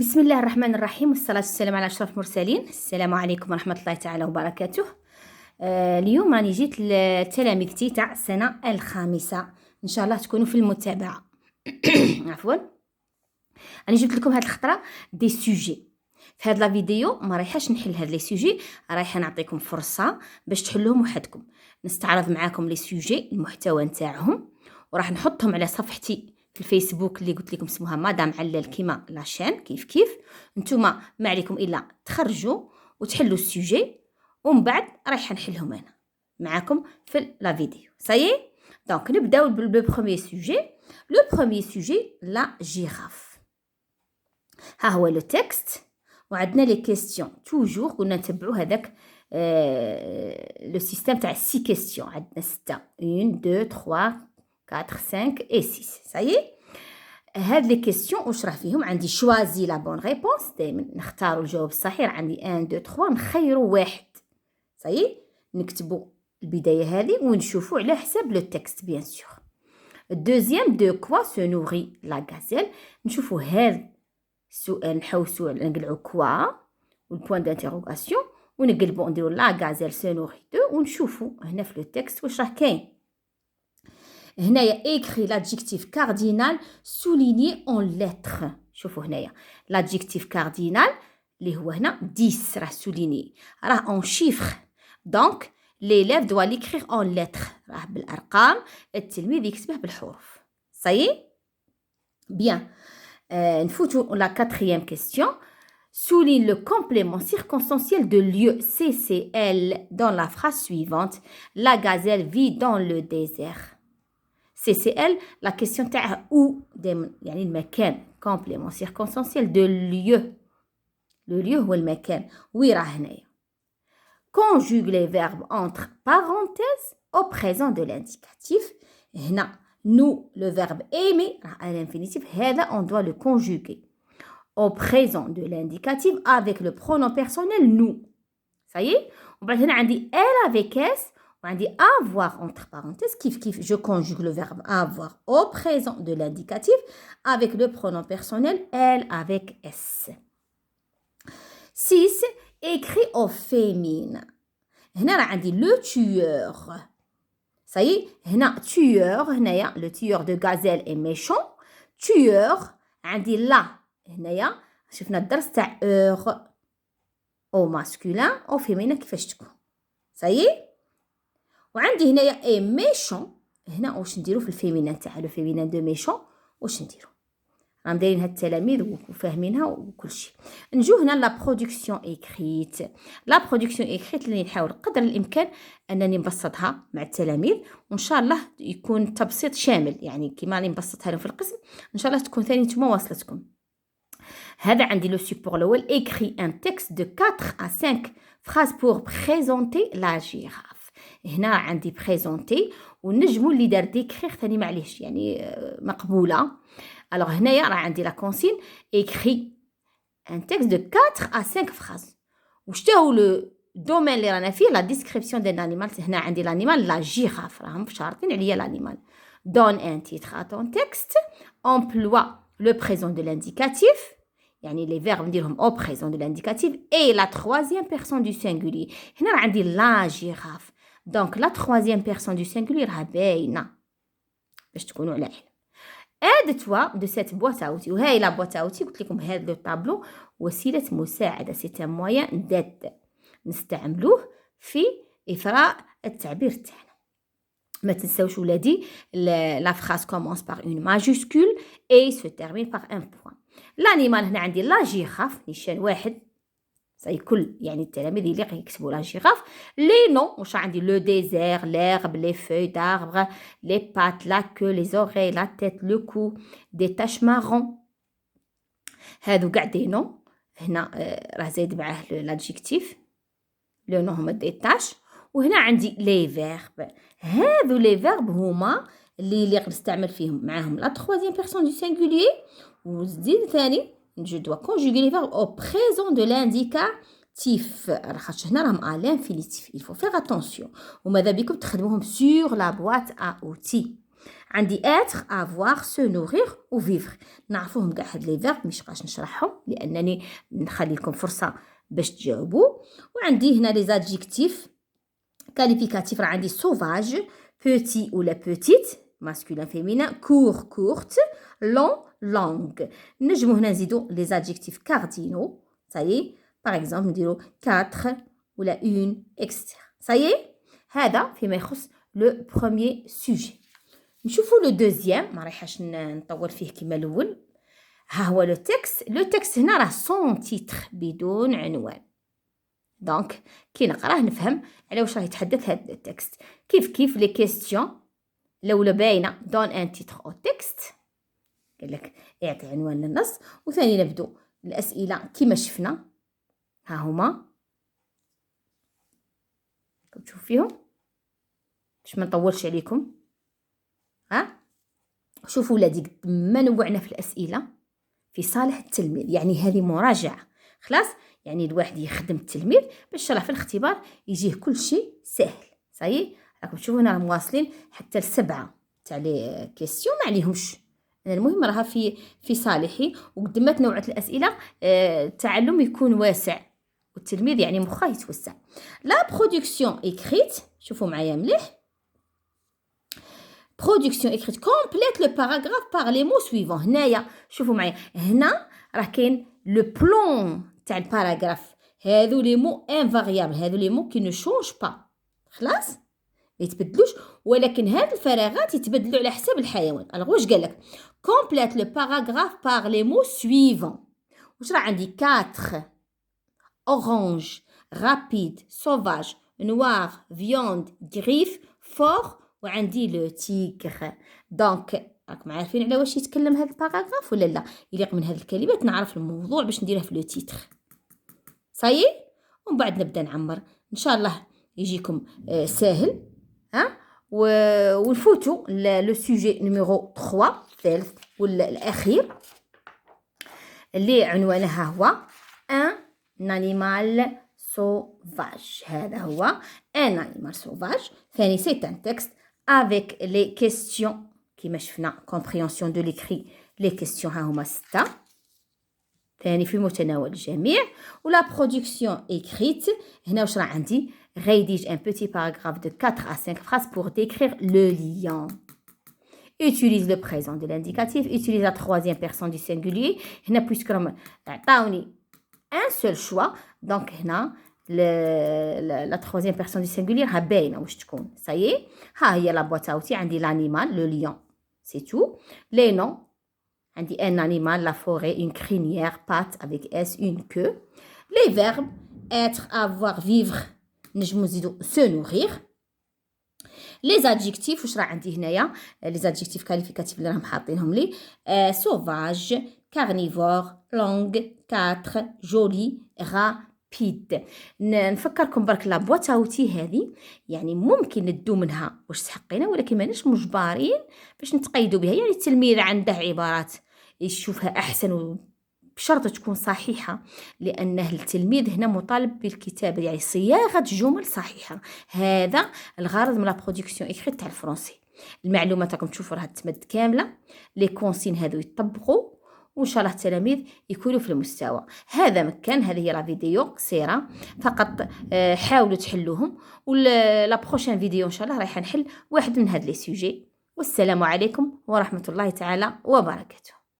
بسم الله الرحمن الرحيم والصلاة والسلام على أشرف المرسلين. السلام عليكم ورحمة الله تعالى وبركاته. اليوم راني جيت لتلاميذتي تاع السنة الخامسة، إن شاء الله تكونوا في المتابعة. عفوا، راني جبت لكم هاد الخطرة دي سوجي. في هاد لا فيديو ما رايحاش نحل هاد لي سوجي، رايحة نعطيكم فرصة باش تحلوهم وحدكم. نستعرض معاكم لي سوجي المحتوى نتاعهم، وراح نحطهم على صفحتي في الفيسبوك اللي قلت لكم اسمها مدام علال كيما لاشين. كيف نتوما ما عليكم الا تخرجوا وتحلوا السوجي، ومن بعد رايحه نحلهم انا معاكم في لا فيديو. سايي دونك نبداو بلو بروميير سوجي. لو بروميير سوجي لا جيراف. ها هو لو تكست وعندنا لي كيستيون. توجور قلنا نتبعوا هذاك لو سيستيم تاع 6 كيستيون. عندنا 6 1 2 3 4 5 et 6. صايي هاد لي كيستيون واش راه فيهم؟ عندي شوازي لا بون ريبونس، دائما نختاروا الجواب الصحيح. عندي 1 2 3 نخيروا واحد. صايي نكتبوا البدايه هذه ونشوفوا على حساب لو تكست بيان سور. الدوزيام دو كوا سو نوري لا غازيل. نشوفوا هاد السؤال نحوسوا نقلعوا كوا والبوان دانتيروغاسيون ونقلبوا نديروا لا غازيل سو نوري دو، ونشوفوا هنا في لو تكست واش راه كاين. هنايا écrit l'adjectif cardinal souligné en lettres. شوفوا هنايا l'adjectif cardinal اللي هو هنا 10 راه souligné، راه en chiffres. donc l'élève doit l'écrire en lettres. راه بالارقام، التلميذ يكتبه بالحروف. صايي bien. نفوتوا la 4e question. Souligne le complément circonstanciel de lieu CCL dans la phrase suivante. La gazelle vit dans le désert. CCL la question تاعها où يعني المكان. complément circonstanciel de lieu. le lieu هو المكان. وين راه هنايا. conjugue les verbes entre parenthèses au présent de l'indicatif. هنا nous le verbe aimer راه à l'infinitif، هذا on doit le conjuguer au présent de l'indicatif avec le pronom personnel nous. ça y est. وبعد هنا عندي elle avec s وعندي avoir entre parenthèses. كيف je conjugue le verbe avoir au présent de l'indicatif avec le pronom personnel elle avec s. 6 écrit au féminin. هنا راه عندي le tueur. ça y est. هنا tueur هنايا le tueur de gazelle est méchant. tueur عندي لا هنايا شفنا الدرس تاع heure au masculin au féminin كيفاش تكون. ça y est. وعندي هنايا اي ميشون. هنا واش نديرو في الفيمينان تاع لو فيمينان دو ميشون؟ واش نديرو؟ راهم دايرين هاد التلاميذ وفاهمينها وكل شيء. نجو هنا لا برودكسيون ايكريت. لا برودكسيون ايكريت اللي نحاول قدر الامكان انني نبسطها مع التلاميذ، وان شاء الله يكون تبسيط شامل، يعني كيما راني مبسطها لهم في القسم ان شاء الله تكون ثاني نتوما واصلتكم. هذا عندي لو سيبور الاول écrit un texte de 4 à 5 phrases pour présenter la girafe. هنا عندي بريزونتي ونجموا اللي دار ديكريغ ثاني معليش يعني مقبوله. الوغ هنايا راه عندي لا كونسين écrit un texte de 4 à 5 phrases. وشتا هو لو دومين اللي رانا فيه؟ لا ديسكريبسيون ديال الانيمال. هنا عندي الانيمال لا جيراف، راهم شارطين عليا الانيمال. donne un titre à ton texte, emploie le présent de l'indicatif يعني les verbes نديرهم au présent de l'indicatif et la troisième personne du singulier. هنا راه عندي لا جيراف، دونك لا troisième personne du singulier راه باينه باش تكونوا على علم. aide toi de cette boîte à outils. وهاي لا boîte à outils قلت لكم هذا لو طابلو وسيله مساعده، سي ان موين ديد نستعملوه في اثراء التعبير تاعنا. ما تنساوش ولادي لا phrase commence par une majuscule et se termine par un point. الانيمال هنا عندي لا جيراف نيشان واحد. زي كل يعني التلاميذ اللي يكتبوا لا جيراف. لي نو واش عندي؟ لو ديزير، ليرب، لي فوي داربر، لي بات، لا كو، لي زوري، لا تيت، لو كو، دي تاش مارون. هادو كاع دي نو. هنا راه زايد معاه لادجيكتيف لو نو هما دي تاش. وهنا عندي لي فيرب. هادو لي فيرب هما اللي نستعمل فيهم معاهم لا troisième personne du singulier. وزيد ثاني je dois conjuguer les verbes au présent de l'indicatif. خاطش هنا راهم à l'infinitif. il faut faire attention. وماذا بكم تخدموهم sur la boîte à outils. عندي être, avoir, se nourrir و vivre. نعرفوهم كاع هاد لي فيرب مش بقاش نشرحهم لانني نخلي لكم فرصه باش تجاوبوا. وعندي هنا لي زادجيكتيف كاليفيكاتيف، راه عندي sauvage, petit ولا petite masculin féminin, court courte, long longue. نجمو هنا نزيدو لي زادجيكتيف كاردينو. صايي باغ اكزومبل نديرو 4 ولا 1 اكسترا. صايي هذا فيما يخص لو بروميير سوجي. نشوفوا لو دوزيام، ما رايحاش نطول فيه كما الاول. ها هو لو تكست هنا راه سون تيتر بدون عنوان. دونك كي نقراه نفهم على واش راه يتحدث هذا التكست. كيف لي كيستيون الاولى باينه دون ان تيتر او تكست، قال لك اعطي عنوان للنص. وثاني نبدو الاسئله كما شفنا، ها هما تشوف فيهم باش ما نطولش عليكم. ها شوفوا ولادي قد ما نوعنا في الاسئله في صالح التلميذ، يعني هذه مراجعه خلاص، يعني الواحد يخدم التلميذ باش راه في الاختبار يجيه كل شيء سهل. صايي راكم تشوفوا هنا مواصلين حتى ل7 تاع لي كيسيون ما عليهمش. المهم راها في صالحي، وقد ما تنوعت الاسئله التعلم يكون واسع والتلميذ يعني مخه يتوسع. لا برودكسيون ايكريت، شوفوا معايا مليح. برودكسيون ايكريت كومبليت لو باراغراف بار لي مو سويفون. هنايا شوفوا معايا، هنا راه كاين لو بلون تاع الباراغراف، هادو لي مو انفاريابل، هادو لي مو كي نو شونج با، خلاص ما يتبدلوش، ولكن هاد الفراغات يتبدلوا على حساب الحيوان. الوغ واش قال لك؟ كومبليت لو باراغراف بار لي مو سويفون. واش راه عندي 4 اورانج رابيد سوفاج نوار فيوند غريف فور، وعندي لو تيغر. دونك راكم عارفين على واش يتكلم هذا الباراغراف ولا لا؟ يليق من هذه الكلمات نعرف الموضوع باش نديره في لو تيتر. صايي ومن بعد نبدا نعمر ان شاء الله يجيكم ساهل. ها ونفوتوا لو سوجي نيميرو 3 الثالث والاخير اللي عنوانها هو ان انيمال sauvage. هذا هو un animal sauvage. ثاني c'est un texte avec les questions كما شفنا compréhension de l'écrit. les questions ها هما 6 ثاني في متناول الجميع. ولا production écrite هنا واش راه عندي؟ rédige un petit paragraphe de 4 à 5 phrases pour décrire le lion. utilise le présent de l'indicatif. utilise la troisième personne du singulier. هنا puisque راهم عطاوني un seul choix donc هنا la troisième personne du singulier ها باينه واش تكون. صايي ها هي لا بواط اوتي، عندي l'animal لو lion c'est tout. les noms عندي un animal, la forêt, une crinière, patte avec S, une queue. les verbes être, avoir, vivre نجمو نزيدو se nourrir. les adjectifs واش راه عندي هنايا؟ les adjectifs qualificatifs اللي راهم حاطينهم لي sauvage, carnivore, longue, 4, joli, rapide. نفكركم برك لا بواط اوتي هذه يعني ممكن ندو منها واش تحقينا، ولكن ماناش مجبرين باش نتقيدوا بها. يعني التلميذ عنده عبارات يشوفها احسن بشرط تكون صحيحه، لانه التلميذ هنا مطالب بالكتابه يعني صياغه جمل صحيحه. هذا الغرض من لا برودكسيون ايكريت تاع الفرنسي. المعلومات راكم تشوفوا راها تمد كامله، لي كونسين هذو يطبقوا وان شاء الله التلاميذ يكونوا في المستوى. هذا مكان، هذه هي لا فيديو قصيره فقط، حاولوا تحلوهم، ولا بروشين فيديو ان شاء الله رايحه نحل واحد من هاد لي سوجي. والسلام عليكم ورحمه الله تعالى وبركاته.